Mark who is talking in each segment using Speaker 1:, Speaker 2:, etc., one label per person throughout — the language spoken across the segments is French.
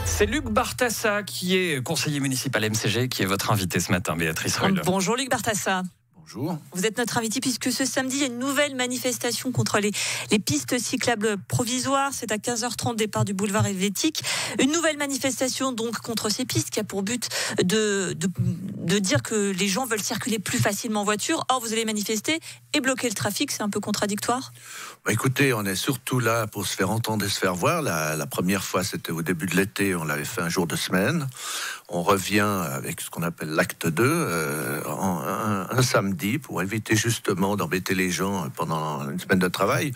Speaker 1: C'est Luc Bartassa qui est conseiller municipal MCG qui est votre invité ce matin, Béatrice Rulle.
Speaker 2: Bonjour Luc Bartassa.
Speaker 3: Bonjour.
Speaker 2: Vous êtes notre invité puisque ce samedi, il y a une nouvelle manifestation contre les pistes cyclables provisoires. C'est à 15h30, départ du boulevard Helvétique. Une nouvelle manifestation donc contre ces pistes qui a pour but de dire que les gens veulent circuler plus facilement en voiture. Or, vous allez manifester et bloquer le trafic. C'est un peu contradictoire.
Speaker 3: Écoutez, on est surtout là pour se faire entendre et se faire voir. La première fois, c'était au début de l'été. On l'avait fait un jour de semaine. On revient avec ce qu'on appelle l'acte 2, un samedi, pour éviter justement d'embêter les gens pendant une semaine de travail.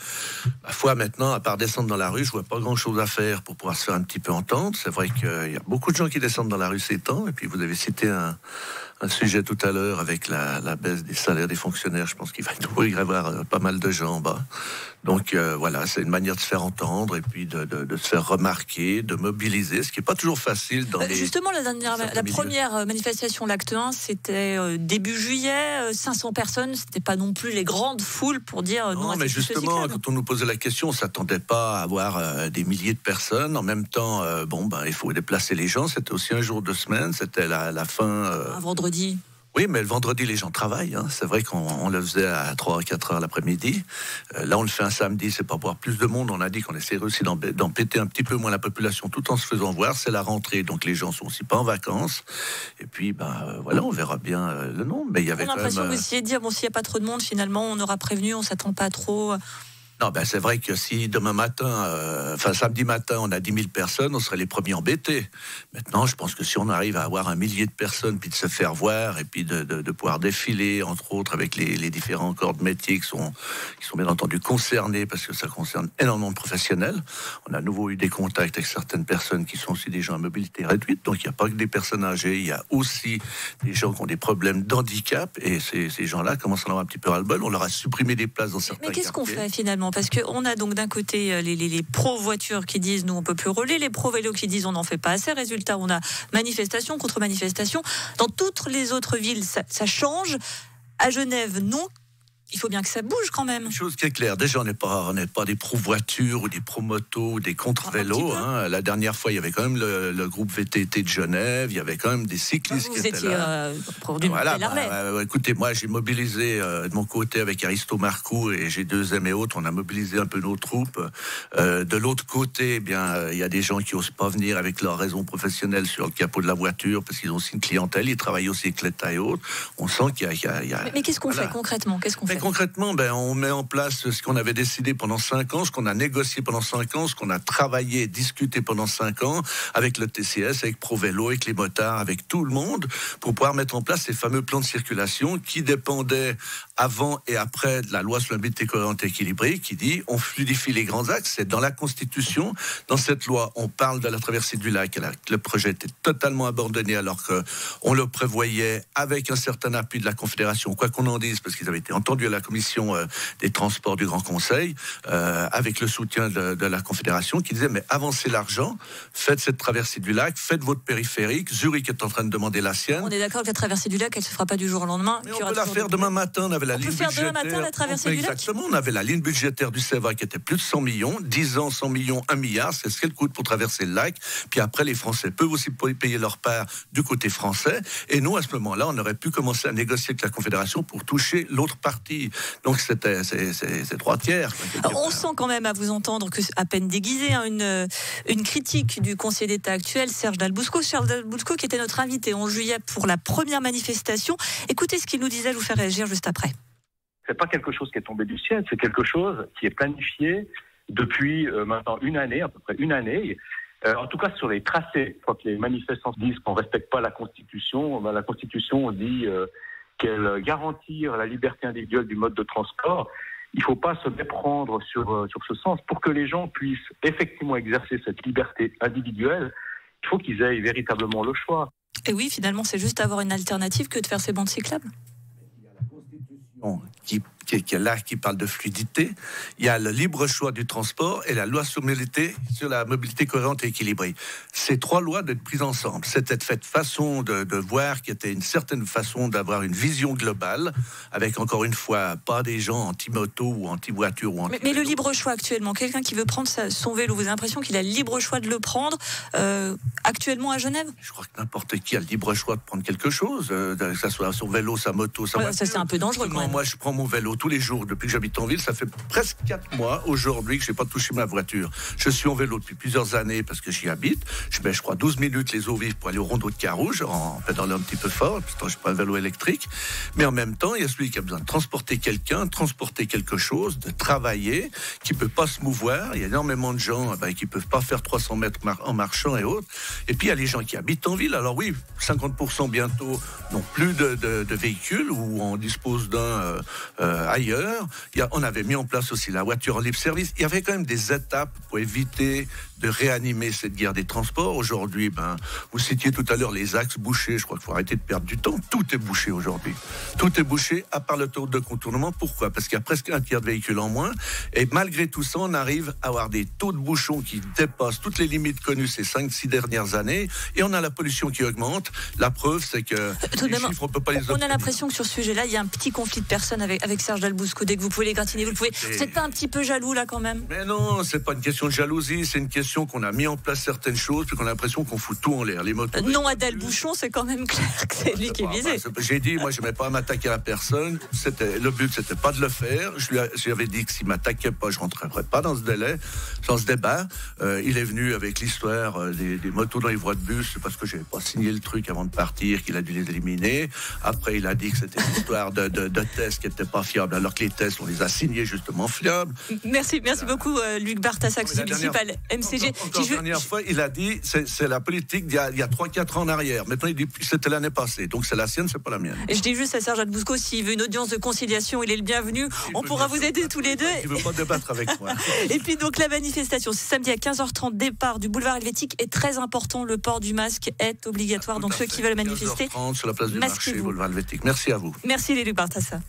Speaker 3: Ma foi, maintenant, à part descendre dans la rue, je vois pas grand-chose à faire pour pouvoir se faire un petit peu entendre. C'est vrai qu'il y a beaucoup de gens qui descendent dans la rue ces temps. Et puis, vous avez cité un sujet tout à l'heure avec la baisse des salaires des fonctionnaires. Je pense qu'il va y avoir pas mal de gens en bas. Donc voilà, c'est une manière de se faire entendre et puis de se faire remarquer, de mobiliser, ce qui n'est pas toujours facile dans les...
Speaker 2: Justement, la première manifestation, l'acte 1, c'était début juillet, 500 personnes, c'était pas non plus les grandes foules pour dire non.
Speaker 3: Non, mais justement, quand on nous posait la question, on ne s'attendait pas à avoir des milliers de personnes. En même temps, il faut déplacer les gens. C'était aussi un jour de semaine, c'était la fin...
Speaker 2: Un vendredi.
Speaker 3: Oui, mais le vendredi, les gens travaillent. C'est vrai qu'on le faisait à 3 à 4 heures l'après-midi. Là, on le fait un samedi, c'est pour voir plus de monde. On a dit qu'on essaierait aussi d'empêter un petit peu moins la population tout en se faisant voir. C'est la rentrée, donc les gens sont aussi pas en vacances. Et puis, voilà, on verra bien le nombre. Mais il y avait
Speaker 2: on a l'impression que vous essayez de dire, s'il n'y a pas trop de monde, finalement, on aura prévenu, on s'attend pas trop...
Speaker 3: Non, c'est vrai que si demain matin, samedi matin, on a 10 000 personnes, on serait les premiers embêtés. Maintenant, je pense que si on arrive à avoir 1 millier de personnes, puis de se faire voir, et puis de pouvoir défiler, entre autres, avec les différents corps de métier qui sont bien entendu concernés, parce que ça concerne énormément de professionnels. On a à nouveau eu des contacts avec certaines personnes qui sont aussi des gens à mobilité réduite, donc il n'y a pas que des personnes âgées, il y a aussi des gens qui ont des problèmes d'handicap, et ces gens-là commencent à en avoir un petit peu ras-le-bol. On leur a supprimé des places dans certains quartiers.
Speaker 2: Mais qu'est-ce qu'on fait finalement ? Parce qu'on a donc d'un côté les pro-voitures qui disent nous on peut plus rouler, les pro-vélos qui disent on n'en fait pas assez. Résultat, on a manifestation contre manifestation. Dans toutes les autres villes, ça change. À Genève, non. Il faut bien que ça bouge quand même.
Speaker 3: Une chose qui est claire, déjà on n'est pas des pro-voitures ou des pro-motos ou des contre-vélos. La dernière fois, il y avait quand même le groupe VTT de Genève, il y avait quand même des cyclistes qui étaient là. Écoutez, moi j'ai mobilisé de mon côté avec Aristo Marcoux et G2M et autres, on a mobilisé un peu nos troupes. De l'autre côté, il y a des gens qui n'osent pas venir avec leur raison professionnelle sur le capot de la voiture parce qu'ils ont aussi une clientèle, ils travaillent aussi avec l'État et autres. On sent qu'il y a...
Speaker 2: Mais qu'est-ce qu'on fait concrètement ?
Speaker 3: Concrètement, on met en place ce qu'on avait décidé pendant 5 ans, ce qu'on a négocié pendant 5 ans, ce qu'on a travaillé, discuté pendant 5 ans avec le TCS, avec ProVélo, avec les motards, avec tout le monde, pour pouvoir mettre en place ces fameux plans de circulation qui dépendaient avant et après de la loi sur la mobilité cohérente et équilibrée, qui dit on fluidifie les grands axes. C'est dans la Constitution. Dans cette loi, on parle de la traversée du lac. Le projet était totalement abandonné alors qu'on le prévoyait avec un certain appui de la Confédération, quoi qu'on en dise, parce qu'ils avaient été entendus à la commission des transports du Grand Conseil, avec le soutien de la Confédération, qui disait mais avancez l'argent, faites cette traversée du lac, faites votre périphérique. Zurich est en train de demander la sienne.
Speaker 2: On est d'accord que la traversée du lac, elle se fera pas du jour au lendemain.
Speaker 3: Mais on peut la faire demain matin. On avait la ligne budgétaire.
Speaker 2: Demain matin la traversée du lac.
Speaker 3: Exactement. On avait la ligne budgétaire du CEVA qui était plus de 100 millions. 10 ans, 100 millions, 1 milliard. C'est ce qu'elle coûte pour traverser le lac. Puis après, les Français peuvent aussi payer leur part du côté français. Et nous, à ce moment-là, on aurait pu commencer à négocier avec la Confédération pour toucher l'autre partie. Donc c'est 3/3.
Speaker 2: On sent quand même à vous entendre que à peine déguisé une critique du conseiller d'État actuel, Serge Dalbousco. Serge Dalbousco qui était notre invité en juillet pour la première manifestation. Écoutez ce qu'il nous disait, je vous fais réagir juste après.
Speaker 4: C'est pas quelque chose qui est tombé du ciel, c'est quelque chose qui est planifié depuis maintenant à peu près une année. En tout cas sur les tracés, quand les manifestants disent qu'on respecte pas la Constitution, la Constitution dit qu'elle garantit la liberté individuelle du mode de transport. Il ne faut pas se méprendre sur ce sens. Pour que les gens puissent effectivement exercer cette liberté individuelle, il faut qu'ils aient véritablement le choix.
Speaker 2: Et oui, finalement, c'est juste avoir une alternative que de faire ces bandes cyclables.
Speaker 3: Qui qui est là, qui parle de fluidité. Il y a le libre choix du transport et la loi sur la mobilité cohérente et équilibrée. Ces trois lois doivent être prises ensemble. C'était cette façon de voir qui était une certaine façon d'avoir une vision globale, avec encore une fois, pas des gens anti-moto ou anti-voiture ou anti-vélo.
Speaker 2: Mais le libre choix actuellement, quelqu'un qui veut prendre son vélo, vous avez l'impression qu'il a le libre choix de le prendre actuellement à Genève?
Speaker 3: Je crois que n'importe qui a le libre choix de prendre quelque chose, que ce soit son vélo, sa moto, sa voiture.
Speaker 2: Ça, c'est un peu dangereux quand même.
Speaker 3: Moi, je prends mon vélo tous les jours depuis que j'habite en ville. Ça fait presque 4 mois aujourd'hui que je n'ai pas touché ma voiture. Je suis en vélo depuis plusieurs années parce que j'y habite. Je mets, je crois, 12 minutes les eaux vives pour aller au rondeau de Carouge en pédalant un petit peu fort, parce que je n'ai pas un vélo électrique. Mais en même temps, il y a celui qui a besoin de transporter quelqu'un, transporter quelque chose, de travailler, qui ne peut pas se mouvoir. Il y a énormément de gens qui ne peuvent pas faire 300 mètres en marchant et autres. Et puis, il y a les gens qui habitent en ville. Alors oui, 50% bientôt n'ont plus de véhicules ou on dispose d'un ailleurs. On avait mis en place aussi la voiture en libre service. Il y avait quand même des étapes pour éviter de réanimer cette guerre des transports. Aujourd'hui, vous citiez tout à l'heure les axes bouchés. Je crois qu'il faut arrêter de perdre du temps. Tout est bouché aujourd'hui. Tout est bouché, à part le tour de contournement. Pourquoi? Parce qu'il y a presque un tiers de véhicules en moins. Et malgré tout ça, on arrive à avoir des taux de bouchons qui dépassent toutes les limites connues ces 5-6 dernières années. Et on a la pollution qui augmente. La preuve, c'est que les chiffres, on ne peut pas les obtenir.
Speaker 2: On a l'impression que sur ce sujet-là, il y a un petit conflit de personnes avec Serge Dalbousco. Dès que vous pouvez les gratiner, vous le pouvez. Vous n'êtes pas un petit peu jaloux là quand même?
Speaker 3: Mais non, c'est pas une question de jalousie, c'est une question qu'on a mis en place certaines choses, puis qu'on a l'impression qu'on fout tout en l'air. Les motos.
Speaker 2: Non, à Dalbouchon, c'est quand même clair que c'est lui qui est visé.
Speaker 3: J'ai dit, moi, je n'aimais pas m'attaquer à la personne. Le but, c'était pas de le faire. Je lui avais dit que s'il m'attaquait pas, je rentrerais pas dans ce débat. Il est venu avec l'histoire des motos dans les voies de bus, parce que j'avais pas signé le truc avant de partir, qu'il a dû les éliminer. Après, il a dit que c'était une histoire de tests qui n'étaient pas fiables, alors que les tests, on les a signés justement fiables.
Speaker 2: Merci beaucoup, Luc Bartassa, conseiller municipal MCG.
Speaker 3: La dernière fois, il a dit c'est la politique d'il y a 3-4 ans en arrière. Maintenant, il dit c'était l'année passée. Donc, c'est la sienne, c'est pas la mienne.
Speaker 2: Et je dis juste à Serge Dalbousco, s'il veut une audience de conciliation, il est le bienvenu. On pourra vous aider tous les deux.
Speaker 3: Il ne veut pas débattre avec moi.
Speaker 2: Et puis, donc, la manifestation, c'est samedi à 15h30, départ du boulevard Helvétique, est très important. Le port du masque est obligatoire. Donc, ceux qui veulent manifester,
Speaker 3: 15h30 sur la place du marché, boulevard Helvétique. Merci à vous.
Speaker 2: Merci, Luc Bartassa.